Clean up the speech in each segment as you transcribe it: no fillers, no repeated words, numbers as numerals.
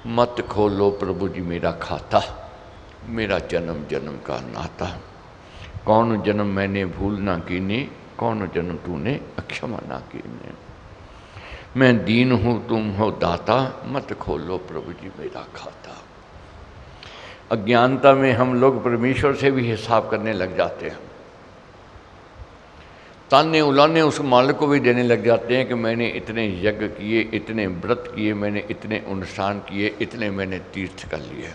मत खोलो प्रभु जी मेरा खाता, मेरा जन्म जन्म का नाता। कौन जन्म मैंने भूल ना कीने, कौन जन्म तूने अक्षमा ना कीने। मैं दीन हूँ तुम हो दाता, मत खोलो प्रभु जी मेरा खाता। अज्ञानता में हम लोग परमेश्वर से भी हिसाब करने लग जाते हैं। ताने उलाने उस मालिक को भी देने लग जाते हैं कि मैंने इतने यज्ञ किए, इतने व्रत किए, मैंने इतने अनुष्ठान किए, इतने मैंने तीर्थ कर लिए,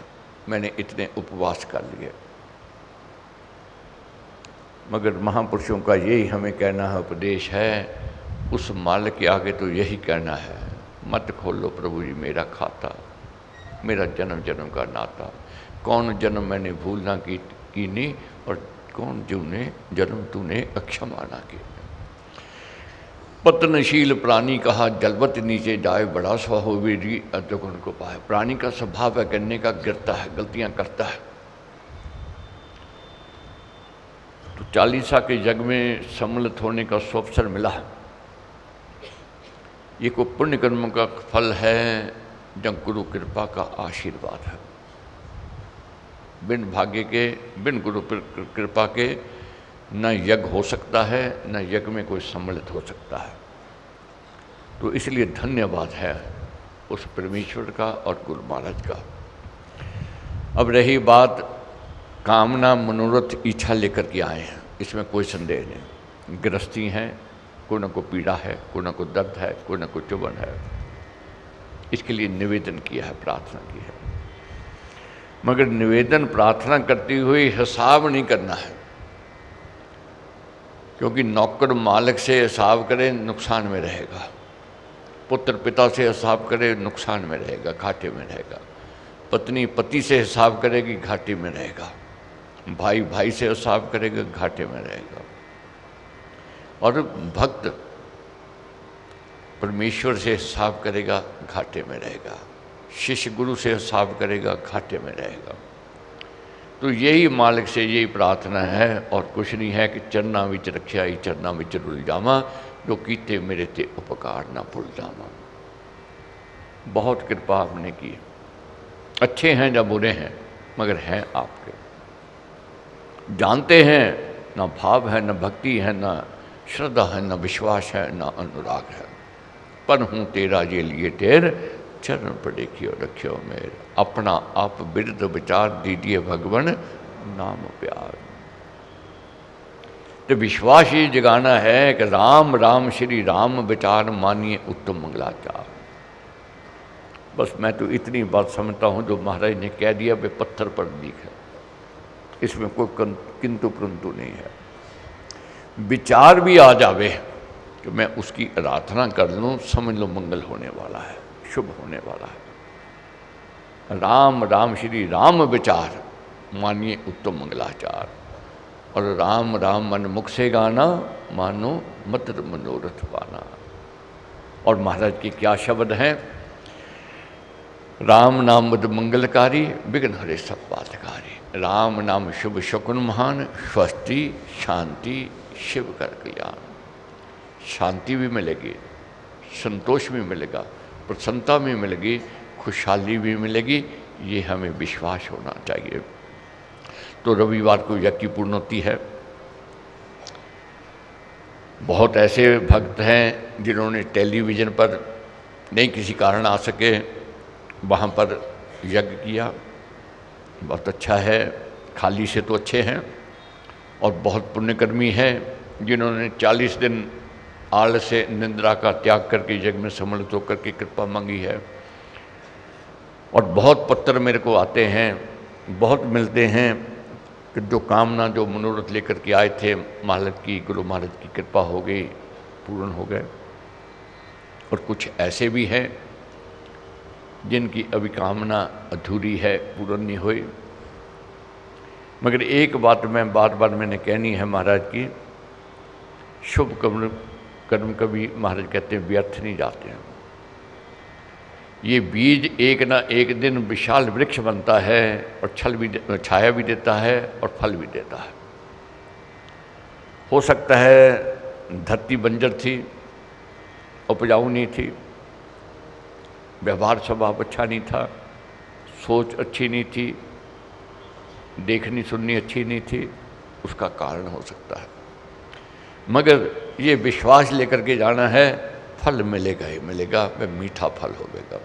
मैंने इतने उपवास कर लिए। मगर महापुरुषों का यही हमें कहना है, उपदेश है, उस मालिक के आगे तो यही कहना है, मत खोलो प्रभु जी मेरा खाता, मेरा जन्म जन्म का नाता। कौन जन्म मैंने भूल ना कीनी, और कौन जूने जन्म तूने अक्षमा ना की। पतनशील प्राणी कहा जलवत नीचे जाए, बड़ा स्वाहोवीरी अधोगुण को पाए। प्राणी का स्वभाव है करने का, गिरता है, गलतियां करता है। तो 40 के जग में सम्मिलित होने का अवसर मिला। ये कोई पुण्य कर्म का फल है, जब गुरु कृपा का आशीर्वाद है। बिन भाग्य के, बिन गुरु कृपा के न यज्ञ हो सकता है, न यज्ञ में कोई सम्मिलित हो सकता है। तो इसलिए धन्यवाद है उस परमेश्वर का और गुरु महाराज का। अब रही बात कामना, मनोरथ, इच्छा लेकर के आए हैं, इसमें कोई संदेह नहीं। गृहस्थी हैं, कोई न कोई पीड़ा है, कोई न कोई दर्द है, कोई न कोई चुभन है। इसके लिए निवेदन किया है, प्रार्थना की है। मगर निवेदन प्रार्थना करती हुई हिसाब नहीं करना है, क्योंकि नौकर मालिक से हिसाब करे नुकसान में रहेगा, पुत्र पिता से हिसाब करे नुकसान में रहेगा, घाटे में रहेगा, पत्नी पति से हिसाब करेगी घाटे में रहेगा, भाई भाई से हिसाब करेगा घाटे में रहेगा, और भक्त परमेश्वर से हिसाब करेगा घाटे में रहेगा, शिष्य गुरु से हिसाब करेगा घाटे में रहेगा। तो यही मालिक से यही प्रार्थना है, और कुछ नहीं है कि चरना विच रखिया ही चरना विच रुल जावा, जो कीते मेरे ते उपकार ना भूल जावा। बहुत कृपा आपने की, अच्छे हैं या बुरे हैं, मगर हैं आपके। जानते हैं, ना भाव है, न भक्ति है, न श्रद्धा है, न विश्वास है, न अनुराग है, पर हूँ तेरा ये लिए टेर, चरण पर देखियो रखियो मेर। अपना आप बिरद विचार दीजिए भगवान, नाम प्यार। तो विश्वास ये जगाना है कि राम राम श्री राम विचार मानिए उत्तम मंगलाचार। बस मैं तो इतनी बात समझता हूँ जो महाराज ने कह दिया वे पत्थर पर लिख है, इसमें कोई किंतु परंतु नहीं है। विचार भी आ जावे कि मैं उसकी आराधना कर लूँ, समझ लो मंगल होने वाला है, शुभ होने वाला है। राम राम श्री राम विचार मानिए उत्तम मंगलाचार, और राम राम मन मुख से गाना, मानो मत मनोरथ पाना। और महाराज के क्या शब्द हैं, राम नाम मद मंगलकारी, विघ्न हरे सब बातकारी। राम नाम शुभ शकुन महान, स्वस्ति शांति शिव कर कल्याण। शांति भी मिलेगी, संतोष भी मिलेगा, प्रसन्नता भी मिलेगी, खुशहाली भी मिलेगी, ये हमें विश्वास होना चाहिए। तो रविवार को यज्ञ की पूर्णोत्ति है। बहुत ऐसे भक्त हैं जिन्होंने टेलीविज़न पर नहीं किसी कारण आ सके, वहाँ पर यज्ञ किया, बहुत अच्छा है। खाली से तो अच्छे हैं, और बहुत पुण्यकर्मी हैं जिन्होंने 40 दिन आलस से निंद्रा का त्याग करके यज्ञ में सम्मिलित होकर के कृपा मांगी है। और बहुत पत्र मेरे को आते हैं, बहुत मिलते हैं कि जो कामना, जो मनोरथ लेकर के आए थे, महाराज की, गुरु महाराज की कृपा हो गई, पूर्ण हो गए। और कुछ ऐसे भी हैं जिनकी अभी कामना अधूरी है, पूर्ण नहीं हुई। मगर एक बात मैं बार बार मैंने कहनी है महाराज की, शुभ कर्म कभी महाराज कहते हैं व्यर्थ नहीं जाते हैं। ये बीज एक ना एक दिन विशाल वृक्ष बनता है, और छाया भी देता है और फल भी देता है। हो सकता है धरती बंजर थी, उपजाऊ नहीं थी, व्यवहार स्वभाव अच्छा नहीं था, सोच अच्छी नहीं थी, देखनी सुननी अच्छी नहीं थी, उसका कारण हो सकता है। मगर ये विश्वास लेकर के जाना है, फल मिलेगा ही मिलेगा, वह मीठा फल होगा।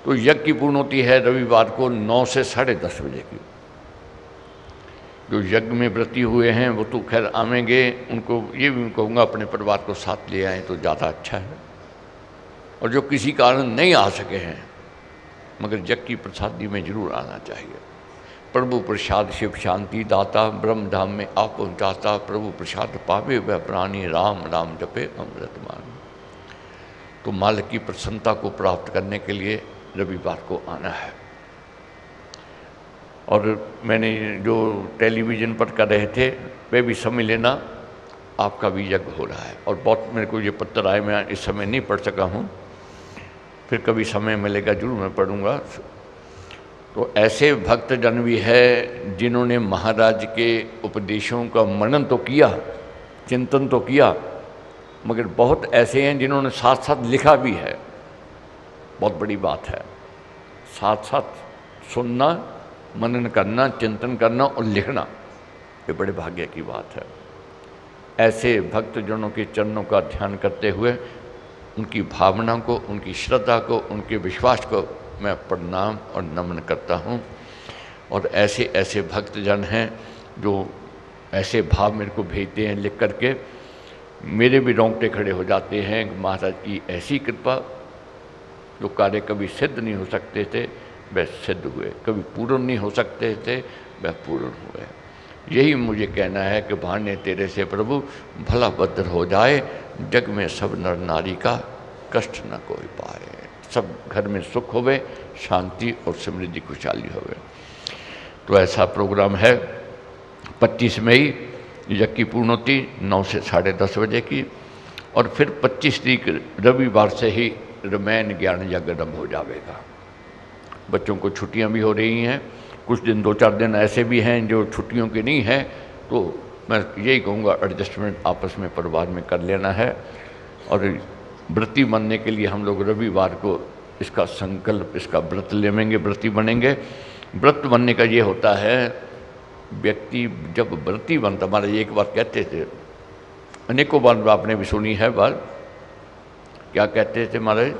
तो यज्ञ की पूर्णोति है रविवार को 9 से 10:30 बजे की। जो यज्ञ में व्रती हुए हैं वो तो खैर आवेंगे, उनको ये भी कहूँगा अपने परिवार को साथ ले आएँ तो ज़्यादा अच्छा है। और जो किसी कारण नहीं आ सके हैं मगर यज्ञ की प्रसादी में जरूर आना चाहिए। प्रभु प्रसाद शिव शांति दाता, ब्रह्म धाम में आप पहुँचाता, प्रभु प्रसाद पावे वह प्राणी, राम राम जपे अमृत मान। तो मालिक की प्रसन्नता को प्राप्त करने के लिए रविवार को आना है। और मैंने जो टेलीविज़न पर कर रहे थे वे भी समझ लेना, आपका भी यज्ञ हो रहा है। और बहुत मेरे को ये पत्र आए, मैं इस समय नहीं पढ़ सका हूँ, फिर कभी समय मिलेगा जरूर मैं पढ़ूँगा। तो ऐसे भक्तजन भी है जिन्होंने महाराज के उपदेशों का मनन तो किया, चिंतन तो किया, मगर बहुत ऐसे हैं जिन्होंने साथ साथ लिखा भी है। बहुत बड़ी बात है, साथ साथ सुनना, मनन करना, चिंतन करना और लिखना, ये बड़े भाग्य की बात है। ऐसे भक्तजनों के चरणों का ध्यान करते हुए उनकी भावना को, उनकी श्रद्धा को, उनके विश्वास को मैं प्रणाम और नमन करता हूँ। और ऐसे ऐसे भक्तजन हैं जो ऐसे भाव मेरे को भेजते हैं लिख करके, मेरे भी रोंगटे खड़े हो जाते हैं। महाराज की ऐसी कृपा, जो कार्य कभी सिद्ध नहीं हो सकते थे वह सिद्ध हुए, कभी पूर्ण नहीं हो सकते थे वह पूर्ण हुए। यही मुझे कहना है कि भाने तेरे से प्रभु भला भद्र हो जाए, जग में सब नर नारी का कष्ट न कोई पाए। सब घर में सुख होवे, शांति और समृद्धि खुशहाली होवे। तो ऐसा प्रोग्राम है 25 मई यज्ञ की पूर्णोति 9 से 10:30 बजे की। और फिर 25 तारीख रविवार से ही रामायण ज्ञान यज्ञ आरंभ हो जाएगा। बच्चों को छुट्टियां भी हो रही हैं, कुछ दिन 2-4 दिन ऐसे भी हैं जो छुट्टियों के नहीं हैं, तो मैं यही कहूँगा एडजस्टमेंट आपस में परिवार में कर लेना है। और व्रती बनने के लिए हम लोग रविवार को इसका संकल्प, इसका व्रत लेवेंगे, व्रती बनेंगे। व्रत बनने का ये होता है, व्यक्ति जब व्रती बनता, हमारे एक बार कहते थे, अनेकों बार आपने भी सुनी है बात, क्या कहते थे महाराज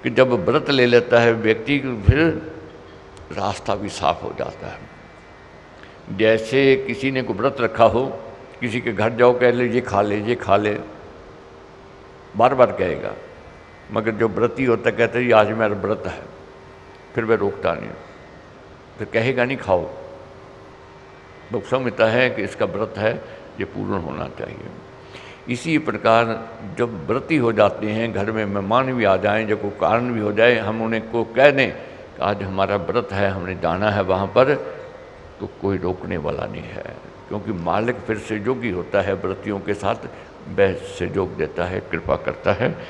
कि जब व्रत ले लेता है व्यक्ति, फिर रास्ता भी साफ हो जाता है। जैसे किसी ने को व्रत रखा हो, किसी के घर जाओ कह ले ये खा ले, ये खा ले, बार बार कहेगा, मगर जो व्रती होता कहते हैं आज मेरा व्रत है, फिर वह रोकता नहीं, फिर कहेगा नहीं खाओ। वो समझता है कि इसका व्रत है, ये पूर्ण होना चाहिए। इसी प्रकार जब व्रती हो जाते हैं, घर में मेहमान भी आ जाएं, जब कोई कारण भी हो जाए, हम उन्हें को कह दें कि आज हमारा व्रत है, हमने जाना है वहाँ पर, तो कोई रोकने वाला नहीं है। क्योंकि मालिक फिर सहयोगी होता है व्रतियों के साथ, वह सहयोग देता है, कृपा करता है।